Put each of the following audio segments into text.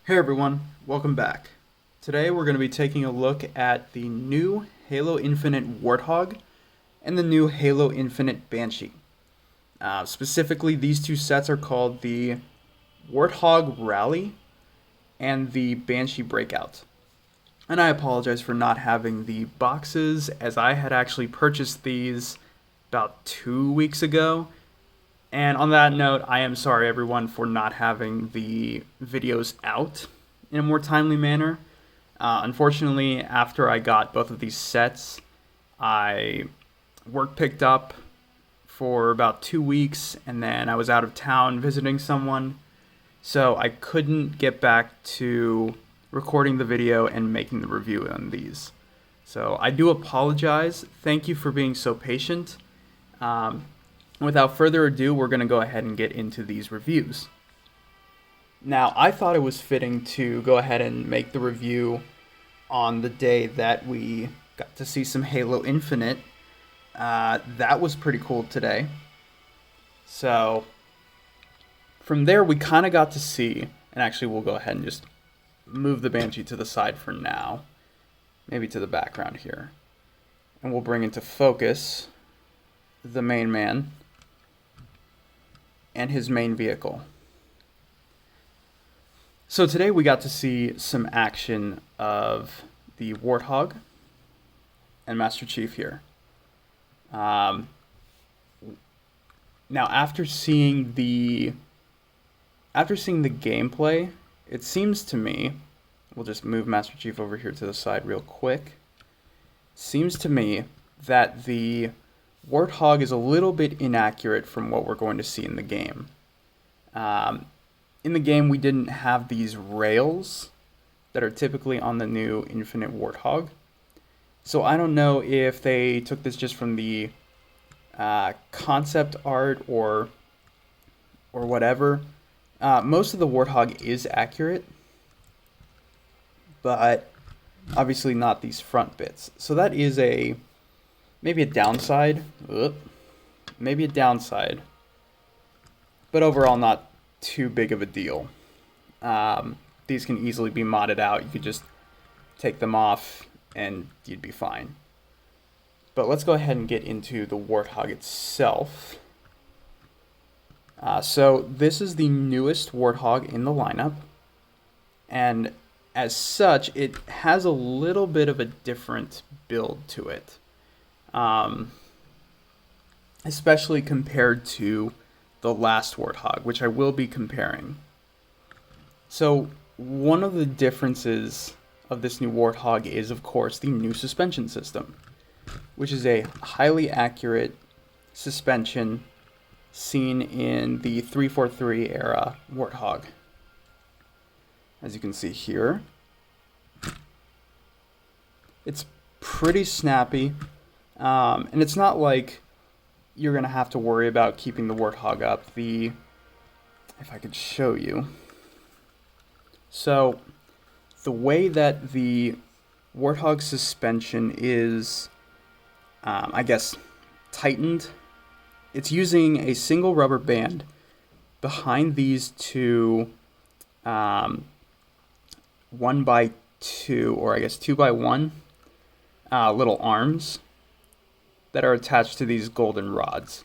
Hey everyone, welcome back. Today we're going to be taking a look at the new Halo Infinite Warthog and the new Halo Infinite Banshee. Specifically, these two sets are called the Warthog Rally and the Banshee Breakout. And I apologize for not having the boxes, as I had actually purchased these about 2 weeks ago. And on that note, I am sorry everyone for not having the videos out in a more timely manner. Unfortunately, after I got both of these sets, work picked up for about 2 weeks, and then I was out of town visiting someone, so I couldn't get back to recording the video and making the review on these. So I do apologize. Thank you for being so patient. Without further ado, we're going to go ahead and get into these reviews. Now, I thought it was fitting to go ahead and make the review on the day that we got to see some Halo Infinite. That was pretty cool today. So, from there, we kind of got to see, and actually we'll go ahead and just move the Banshee to the side for now. Maybe to the background here. And we'll bring into focus the main man and his main vehicle. So today we got to see some action of the Warthog and Master Chief here. Now after seeing the gameplay, it seems to me, we'll just move Master Chief over here to the side real quick. Seems to me that the Warthog is a little bit inaccurate from what we're going to see in the game. In the game, we didn't have these rails that are typically on the new Infinite Warthog. So I don't know if they took this just from the concept art or whatever. Most of the Warthog is accurate, but obviously not these front bits. So that is maybe a downside. Maybe a downside. But overall, not too big of a deal. These can easily be modded out. You could just take them off and you'd be fine. But let's go ahead and get into the Warthog itself. So this is the newest Warthog in the lineup. And as such, it has a little bit of a different build to it. Especially compared to the last Warthog, which I will be comparing. So one of the differences of this new Warthog is, of course, the new suspension system, which is a highly accurate suspension seen in the 343 era Warthog. As you can see here, it's pretty snappy. And it's not like you're going to have to worry about keeping the Warthog up. If I could show you. So, the way that the Warthog suspension is, I guess, tightened, it's using a single rubber band behind these two 1x2, or I guess 2x1 little arms that are attached to these golden rods.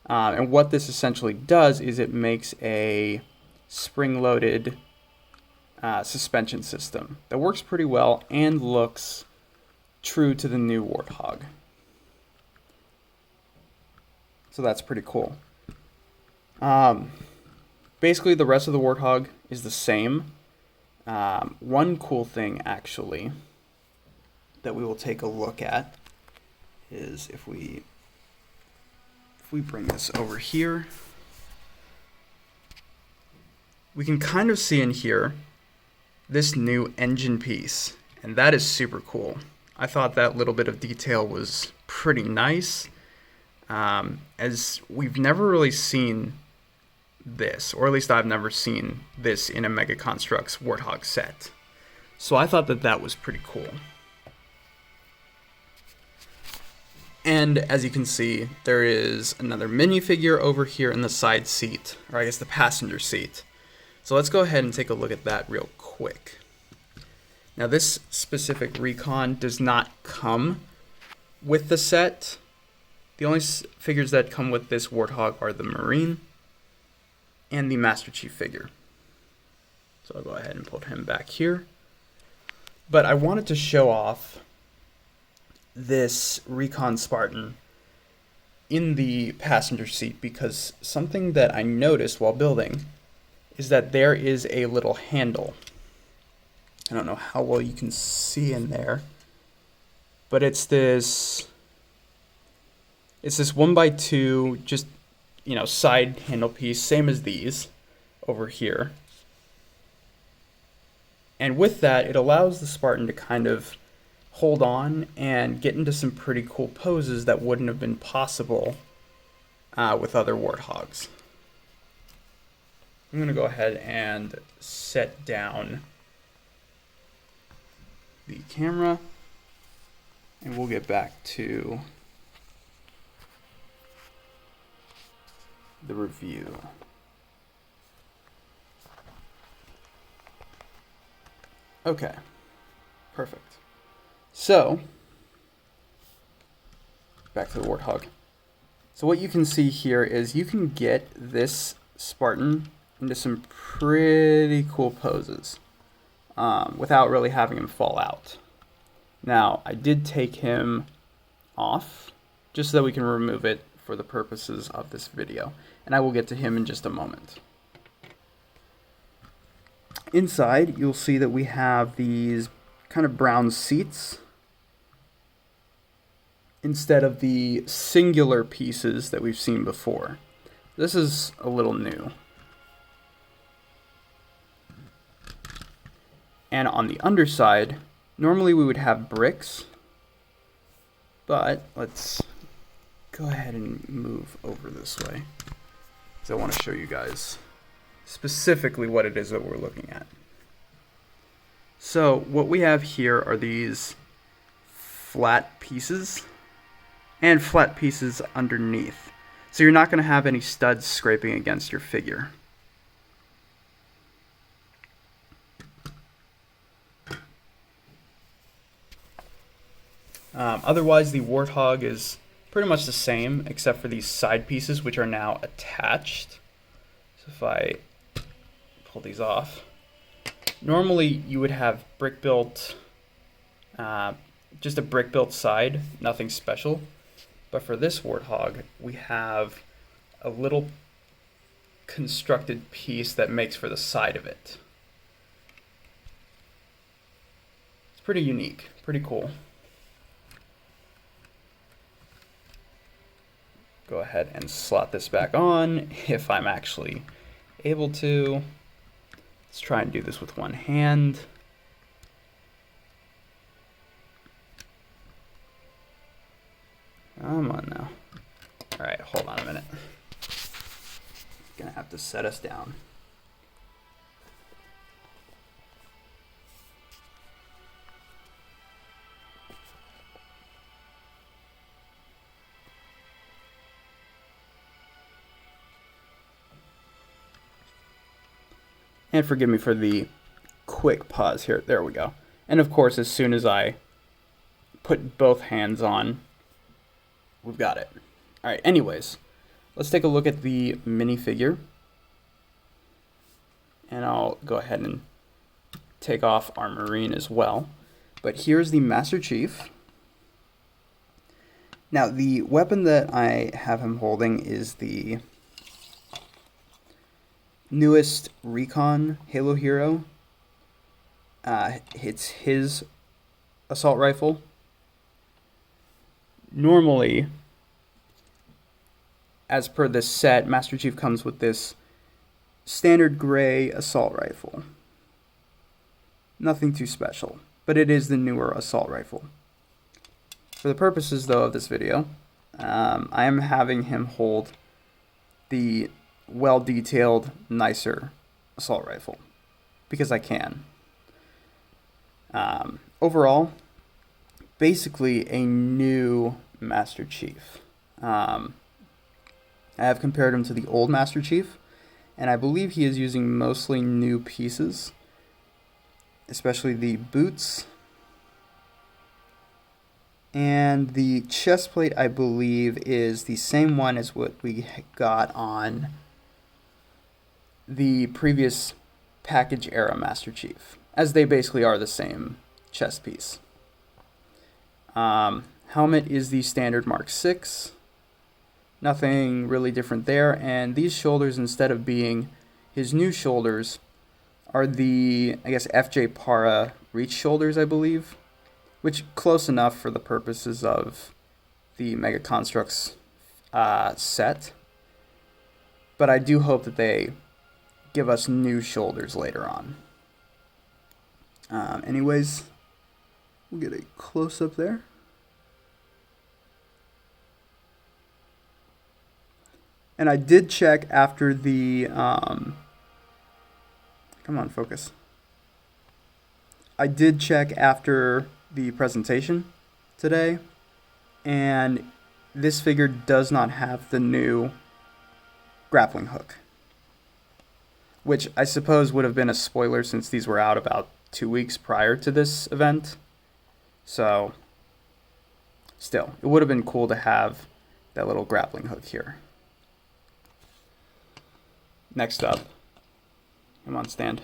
And what this essentially does is it makes a spring-loaded suspension system that works pretty well and looks true to the new Warthog. So that's pretty cool. Basically, the rest of the Warthog is the same. One cool thing, actually, that we will take a look at is if we bring this over here, we can kind of see in here this new engine piece, and that is super cool. I thought that little bit of detail was pretty nice, as we've never really seen this, or at least I've never seen this in a Mega Construx Warthog set. So I thought that was pretty cool. And as you can see, there is another minifigure over here in the side seat, or I guess the passenger seat. So let's go ahead and take a look at that real quick. Now this specific recon does not come with the set. The only figures that come with this Warthog are the Marine and the Master Chief figure. So I'll go ahead and put him back here. But I wanted to show off this Recon Spartan in the passenger seat because something that I noticed while building is that there is a little handle. I don't know how well you can see in there, but it's this 1x2 just, you know, side handle piece, same as these over here. And with that, it allows the Spartan to kind of hold on and get into some pretty cool poses that wouldn't have been possible with other Warthogs. I'm going to go ahead and set down the camera, and we'll get back to the review. Okay, perfect. So, back to the Warthog. So what you can see here is you can get this Spartan into some pretty cool poses without really having him fall out. Now, I did take him off just so that we can remove it for the purposes of this video, and I will get to him in just a moment. Inside, you'll see that we have these kind of brown seats instead of the singular pieces that we've seen before. This is a little new. And on the underside, normally we would have bricks, but let's go ahead and move over this way because I want to show you guys specifically what it is that we're looking at. So what we have here are these flat pieces and flat pieces underneath. So you're not going to have any studs scraping against your figure. Otherwise, the Warthog is pretty much the same, except for these side pieces, which are now attached. So if I pull these off, normally you would have brick-built, just a brick-built side, nothing special. But for this Warthog, we have a little constructed piece that makes for the side of it. It's pretty unique, pretty cool. Go ahead and slot this back on if I'm actually able to. Let's try and do this with one hand. Come on now. All right, hold on a minute. Gonna have to set us down. And forgive me for the quick pause here. There we go. And of course, as soon as I put both hands on, we've got it. All right, anyways, let's take a look at the minifigure. And I'll go ahead and take off our Marine as well. But here's the Master Chief. Now, the weapon that I have him holding is the newest Recon Halo Hero. It's his assault rifle. Normally, as per this set, Master Chief comes with this standard gray assault rifle. Nothing too special, but it is the newer assault rifle. For the purposes, though, of this video, I am having him hold the well-detailed, nicer assault rifle, because I can. Overall, basically a new Master Chief. I have compared him to the old Master Chief, And I believe he is using mostly new pieces, especially the boots. And the chest plate, I believe, is the same one as what we got on the previous package era Master Chief, as they basically are the same chest piece. Helmet is the standard Mark 6. Nothing really different there. And these shoulders, instead of being his new shoulders, are the, I guess, FJ Para reach shoulders, I believe. Which, close enough for the purposes of the Mega Construx set. But I do hope that they give us new shoulders later on. Anyways, we'll get a close-up there. And I did check after the... come on, focus. I did check after the presentation today, and this figure does not have the new grappling hook, which I suppose would have been a spoiler since these were out about 2 weeks prior to this event. So still, it would have been cool to have that little grappling hook here. Next up, come on, stand.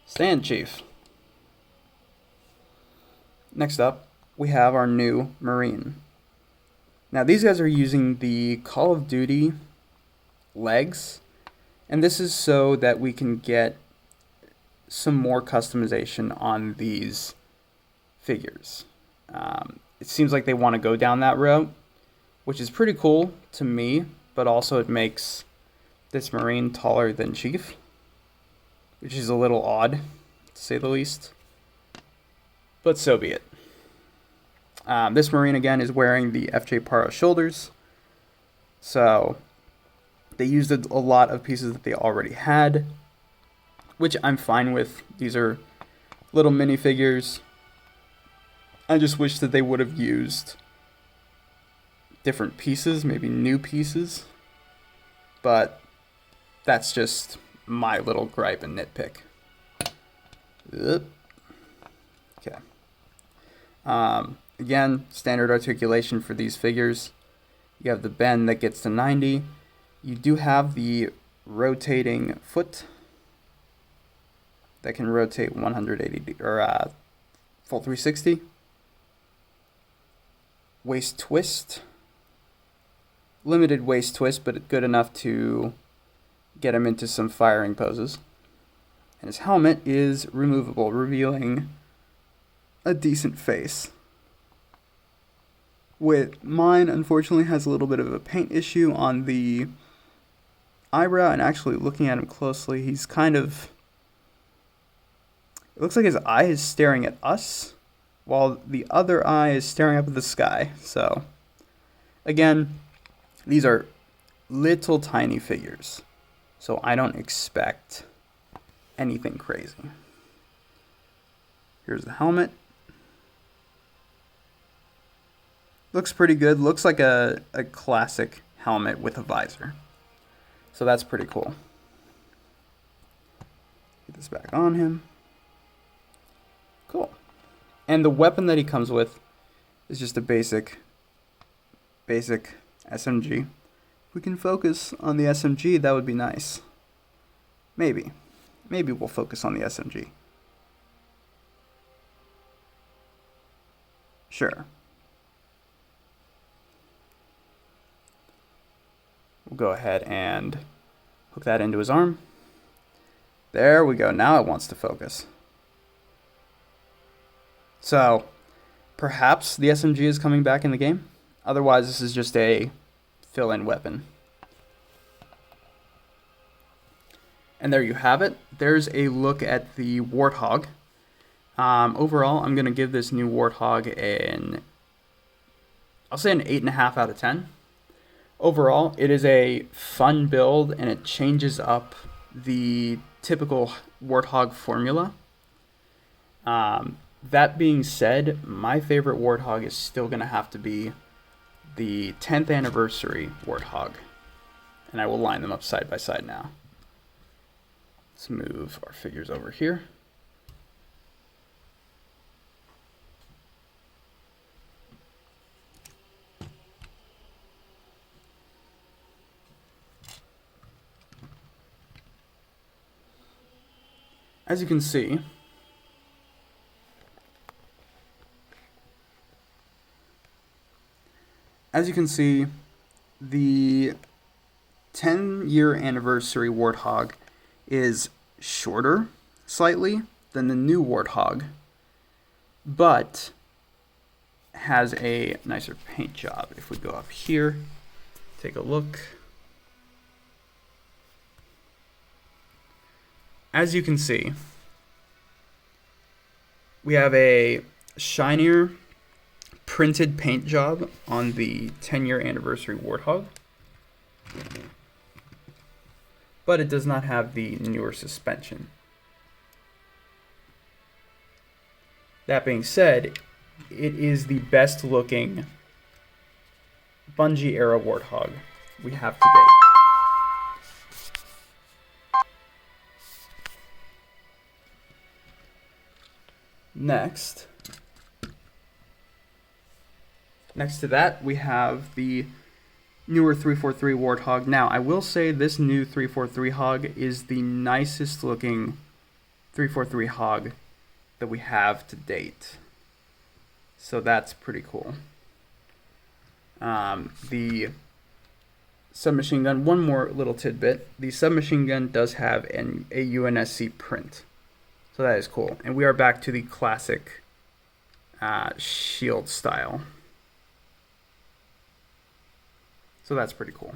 Stand, Chief. Next up, we have our new Marine. Now, these guys are using the Call of Duty legs, and this is so that we can get some more customization on these figures. It seems like they want to go down that route, which is pretty cool to me, but also it makes this Marine taller than Chief, which is a little odd, to say the least. But so be it. This Marine, again, is wearing the FJ Para shoulders. So they used a lot of pieces that they already had, which I'm fine with. These are little minifigures. I just wish that they would have used different pieces, maybe new pieces. But that's just my little gripe and nitpick. Okay. Again, standard articulation for these figures. You have the bend that gets to 90. You do have the rotating foot that can rotate 180 or full 360. Waist twist. Limited waist twist, but good enough to get him into some firing poses. And his helmet is removable, revealing a decent face. With mine, unfortunately, has a little bit of a paint issue on the eyebrow, and actually looking at him closely, he's kind of... It looks like his eye is staring at us, while the other eye is staring up at the sky. So, again, these are little tiny figures, so I don't expect anything crazy. Here's the helmet. Looks pretty good. Looks like a classic helmet with a visor. So that's pretty cool. Get this back on him. Cool. And the weapon that he comes with is just a basic SMG. If we can focus on the SMG, that would be nice. Maybe we'll focus on the SMG. Sure. We'll go ahead and hook that into his arm. There we go. Now it wants to focus. So, perhaps the SMG is coming back in the game. Otherwise, this is just a fill-in weapon. And there you have it. There's a look at the Warthog. Overall, I'm going to give this new Warthog I'll say an 8.5 out of 10. Overall, it is a fun build, and it changes up the typical Warthog formula. That being said, my favorite Warthog is still going to have to be the 10th anniversary Warthog. And I will line them up side by side now. Let's move our figures over here. As you can see, the 10-year anniversary Warthog is shorter slightly than the new Warthog, but has a nicer paint job. If we go up here, take a look. As you can see, we have a shinier printed paint job on the 10-year anniversary Warthog, but it does not have the newer suspension. That being said, it is the best looking Bungie era Warthog we have to date. Next to that, we have the newer 343 Warthog. Now, I will say this new 343 Hog is the nicest looking 343 Hog that we have to date. So that's pretty cool. The submachine gun, one more little tidbit. The submachine gun does have a UNSC print. So that is cool. And we are back to the classic shield style. So that's pretty cool.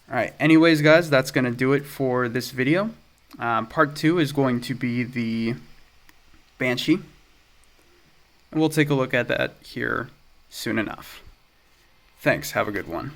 Alright, anyways guys, that's going to do it for this video. Part 2 is going to be the Banshee. And we'll take a look at that here soon enough. Thanks, have a good one.